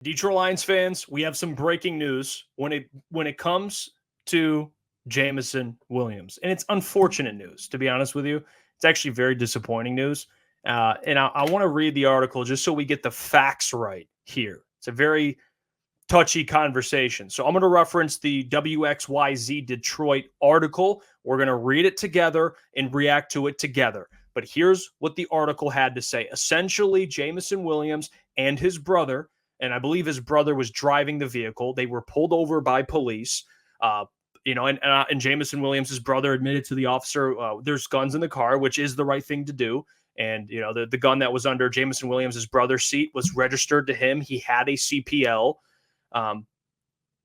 Detroit Lions fans, we have some breaking news when it comes to Jameson Williams. And it's unfortunate news, to be honest with you. It's actually very disappointing news. And I want to read the article just so we get the facts right here. It's a very touchy conversation. So I'm going to reference the WXYZ Detroit article. We're going to read it together and react to it together. But here's what the article had to say. Essentially, Jameson Williams and his brother, and I believe his brother was driving the vehicle, they were pulled over by police. And Jameson Williams' brother admitted to the officer there's guns in the car, which is the right thing to do. And, the gun that was under Jameson Williams' brother's seat was registered to him. He had a CPL.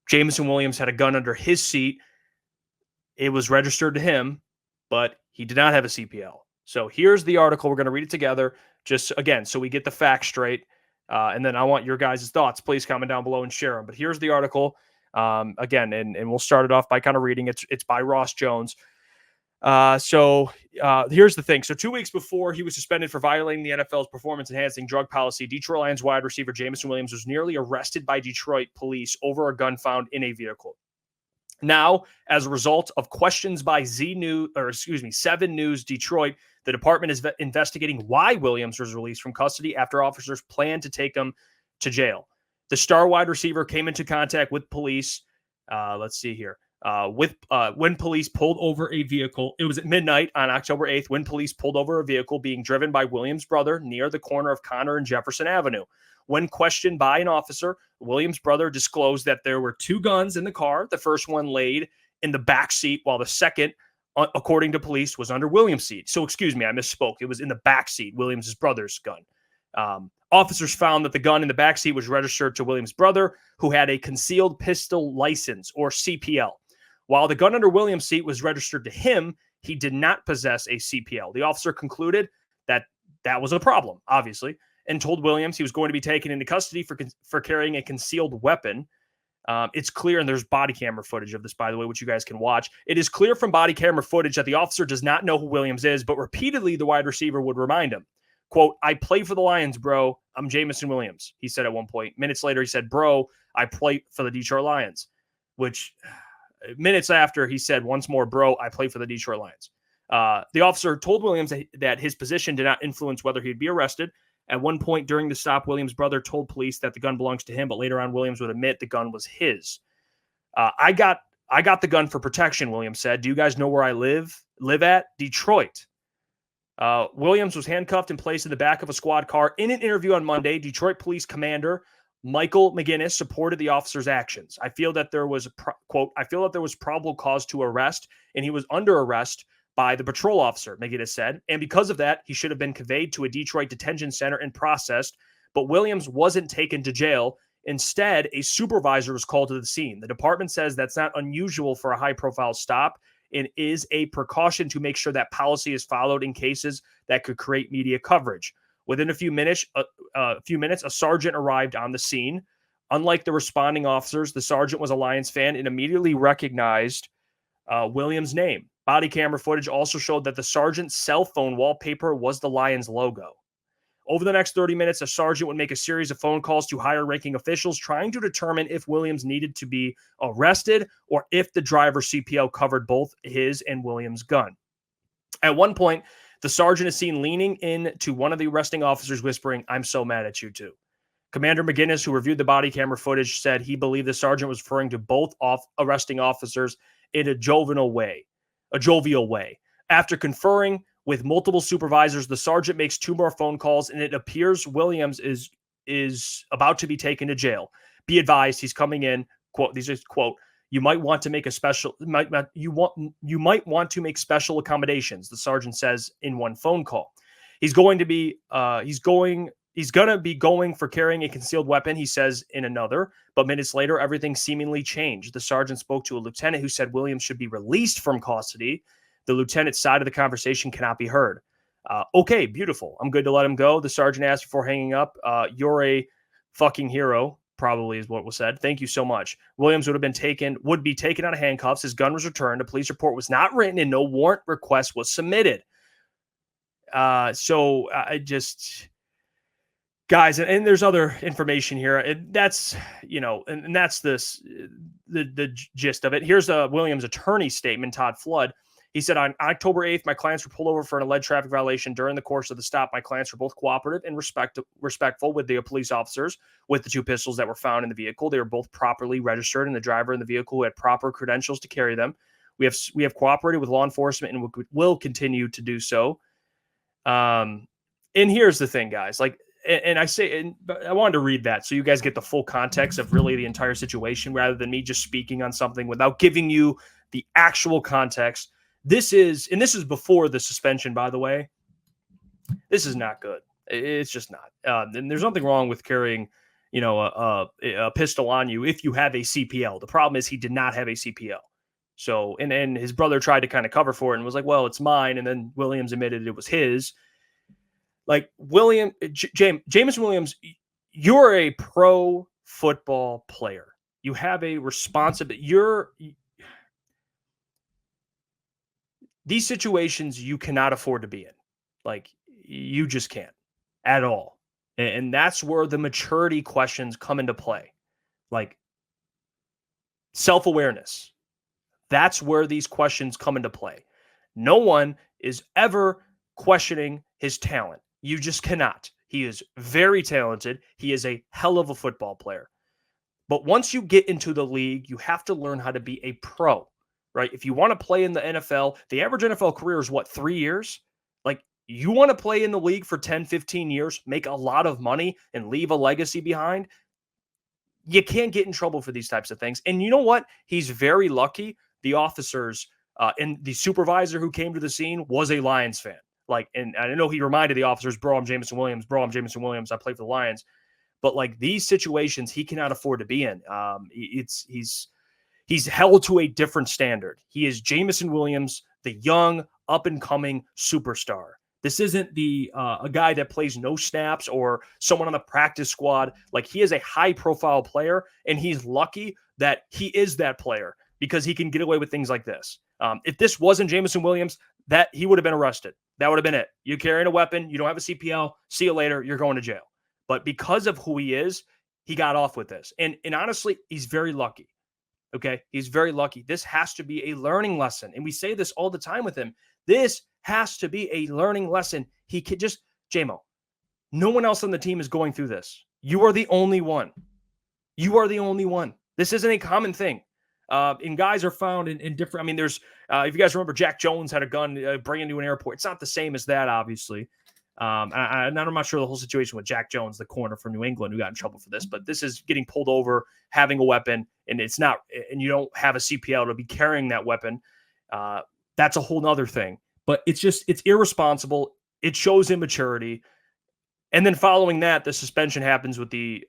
Jameson Williams had a gun under his seat. It was registered to him, but he did not have a CPL. So here's the article. We're going to read it together, just again, so we get the facts straight. And then I want your guys' thoughts. Please comment down below and share them. But here's the article again, and we'll start it off by kind of reading. It's by Ross Jones. Here's the thing. So 2 weeks before he was suspended for violating the NFL's performance-enhancing drug policy, Detroit Lions wide receiver Jameson Williams was nearly arrested by Detroit police over a gun found in a vehicle. Now, as a result of questions by 7 News Detroit, the department is investigating why Williams was released from custody after officers planned to take him to jail. The star wide receiver came into contact with police. When police pulled over a vehicle. It was at midnight on October 8th when police pulled over a vehicle being driven by Williams' brother near the corner of Connor and Jefferson Avenue. When questioned by an officer, Williams' brother disclosed that there were 2 guns in the car. The first one laid in the back seat, while the second, according to police, was under Williams' seat. So, excuse me, I misspoke. It was in the back seat, Williams' brother's gun. Officers found that the gun in the back seat was registered to Williams' brother, who had a concealed pistol license, or CPL. While the gun under Williams' seat was registered to him, he did not possess a CPL. The officer concluded that was a problem, obviously, and told Williams he was going to be taken into custody for carrying a concealed weapon. It's clear, and there's body camera footage of this, by the way, which you guys can watch. It is clear from body camera footage that the officer does not know who Williams is, but repeatedly the wide receiver would remind him, quote, "I play for the Lions, bro. I'm Jameson Williams," he said at one point. Minutes later, he said, "Bro, I play for the Detroit Lions," which minutes after he said once more, "Bro, I play for the Detroit Lions." The officer told Williams that his position did not influence whether he'd be arrested. At one point during the stop, Williams' brother told police that the gun belongs to him, but later on, Williams would admit the gun was his. I got the gun for protection," Williams said. "Do you guys know where I live at? Detroit." Williams was handcuffed and placed in the back of a squad car. In an interview on Monday, Detroit Police Commander Michael McGinnis supported the officer's actions. "I feel that there was probable cause to arrest, and he was under arrest by the patrol officer," McGinnis said. "And because of that, he should have been conveyed to a Detroit detention center and processed, but Williams wasn't taken to jail. Instead, a supervisor was called to the scene. The department says that's not unusual for a high-profile stop and is a precaution to make sure that policy is followed in cases that could create media coverage." Within a few minutes, a sergeant arrived on the scene. Unlike the responding officers, the sergeant was a Lions fan and immediately recognized Williams' name. Body camera footage also showed that the sergeant's cell phone wallpaper was the Lions logo. Over the next 30 minutes, a sergeant would make a series of phone calls to higher-ranking officials trying to determine if Williams needed to be arrested or if the driver's CPL covered both his and Williams' gun. At one point, the sergeant is seen leaning in to one of the arresting officers whispering, "I'm so mad at you too." Commander McGinnis, who reviewed the body camera footage, said he believed the sergeant was referring to both arresting officers in a jovial way. After conferring with multiple supervisors, the sergeant makes 2 more phone calls, and it appears Williams is about to be taken to jail. "Be advised, he's coming in." Quote, these are quote, "You might want to make special accommodations," the sergeant says in one phone call. He's going to be going for carrying a concealed weapon," he says in another. But minutes later, everything seemingly changed. The sergeant spoke to a lieutenant who said Williams should be released from custody. The lieutenant's side of the conversation cannot be heard. "Okay, beautiful. I'm good to let him go," the sergeant asked before hanging up. "You're a fucking hero," probably is what was said. "Thank you so much." Williams would be taken out of handcuffs. His gun was returned. A police report was not written and no warrant request was submitted. Guys, and there's other information here. That's, and that's the gist of it. Here's Williams' attorney statement, Todd Flood. He said, on October 8th, my clients were pulled over for an alleged traffic violation. During the course of the stop, my clients were both cooperative and respectful with the police officers with the 2 pistols that were found in the vehicle. They were both properly registered, and the driver in the vehicle had proper credentials to carry them. We have cooperated with law enforcement and will continue to do so. And here's the thing, guys. And I wanted to read that so you guys get the full context of really the entire situation rather than me just speaking on something without giving you the actual context. This is before the suspension, by the way. This is not good. It's just not. And there's nothing wrong with carrying, a pistol on you if you have a CPL. The problem is he did not have a CPL. So, and his brother tried to kind of cover for it and was like, well, it's mine. And then Williams admitted it was his. Like Jameson Williams, you're a pro football player. You have a responsibility. These situations you cannot afford to be in. Like, you just can't at all. And that's where the maturity questions come into play. Like, self-awareness. That's where these questions come into play. No one is ever questioning his talent. You just cannot. He is very talented. He is a hell of a football player. But once you get into the league, you have to learn how to be a pro, right? If you want to play in the NFL, the average NFL career is what, 3 years? Like, you want to play in the league for 10, 15 years, make a lot of money, and leave a legacy behind? You can't get in trouble for these types of things. And you know what? He's very lucky. The officers and the supervisor who came to the scene was a Lions fan. And I know he reminded the officers, bro, I'm Jameson Williams. Bro, I'm Jameson Williams. I play for the Lions. But like, these situations he cannot afford to be in. He's held to a different standard. He is Jameson Williams, the young, up-and-coming superstar. This isn't a guy that plays no snaps or someone on the practice squad. Like, he is a high-profile player, and he's lucky that he is that player because he can get away with things like this. If this wasn't Jameson Williams, that he would have been arrested. That would have been it. You're carrying a weapon. You don't have a CPL. See you later. You're going to jail. But because of who he is, he got off with this. And honestly, he's very lucky. Okay? He's very lucky. This has to be a learning lesson. And we say this all the time with him. This has to be a learning lesson. He could just, JMO, no one else on the team is going through this. You are the only one. You are the only one. This isn't a common thing. And guys are found in different, I mean, there's, if you guys remember, Jack Jones had a gun bringing to an airport. It's not the same as that, obviously. I'm not sure the whole situation with Jack Jones, the corner from New England, who got in trouble for this, but this is getting pulled over, having a weapon, and it's not, and you don't have a CPL to be carrying that weapon. That's a whole nother thing, but it's irresponsible. It shows immaturity. And then following that, the suspension happens with the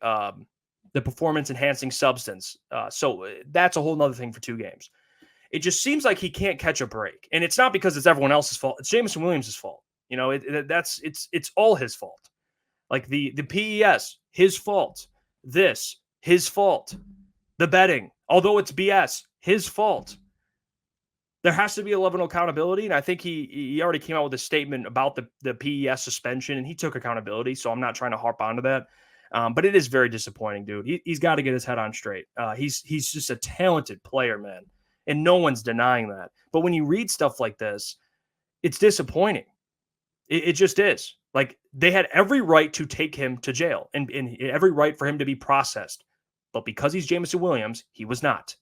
performance enhancing substance. So that's a whole nother thing for 2 games. It just seems like he can't catch a break. And it's not because it's everyone else's fault. It's Jameson Williams' fault. It's all his fault. Like the PES, his fault. This, his fault. The betting, although it's BS, his fault. There has to be a level of accountability. And I think he already came out with a statement about the PES suspension, and he took accountability. So I'm not trying to harp onto that. But it is very disappointing, dude. He's got to get his head on straight. He's just a talented player, man. And no one's denying that. But when you read stuff like this, it's disappointing. It just is. Like, they had every right to take him to jail and every right for him to be processed. But because he's Jameson Williams, he was not.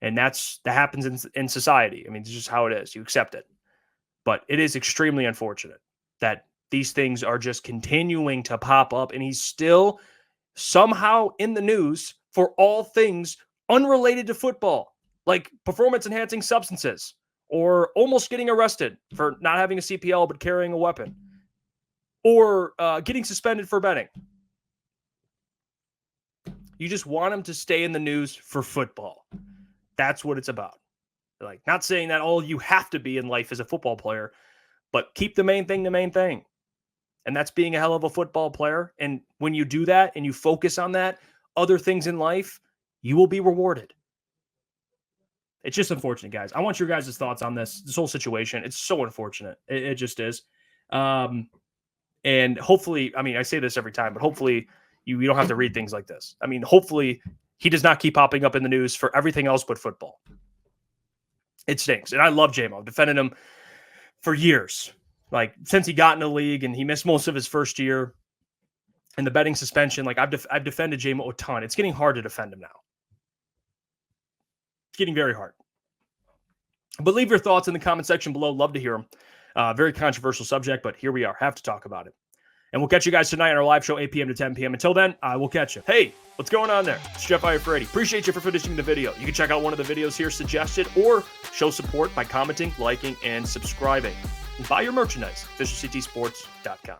And that happens in society. I mean, it's just how it is. You accept it. But it is extremely unfortunate that these things are just continuing to pop up, and he's still somehow in the news for all things unrelated to football, like performance-enhancing substances, or almost getting arrested for not having a CPL but carrying a weapon, or getting suspended for betting. You just want him to stay in the news for football. That's what it's about. Like, not saying that all you have to be in life as a football player, but keep the main thing the main thing. And that's being a hell of a football player. And when you do that and you focus on that, other things in life, you will be rewarded. It's just unfortunate, guys. I want your guys' thoughts on this whole situation. It's so unfortunate. It just is. And hopefully, I mean, I say this every time, but hopefully you don't have to read things like this. I mean, hopefully he does not keep popping up in the news for everything else but football. It stinks. And I love J-Mo. I've defended him for years, like since he got in the league, and he missed most of his first year and the betting suspension. Like I've defended J-Mo a ton. It's getting hard to defend him now. It's getting very hard. But leave your thoughts in the comment section below. Love to hear them. Very controversial subject, but here we are. Have to talk about it. And we'll catch you guys tonight on our live show, 8 p.m. to 10 p.m. Until then, I will catch you. Hey, what's going on there? It's Jeff Iafrate. Appreciate you for finishing the video. You can check out one of the videos here suggested or show support by commenting, liking, and subscribing. And buy your merchandise, officialctsports.com.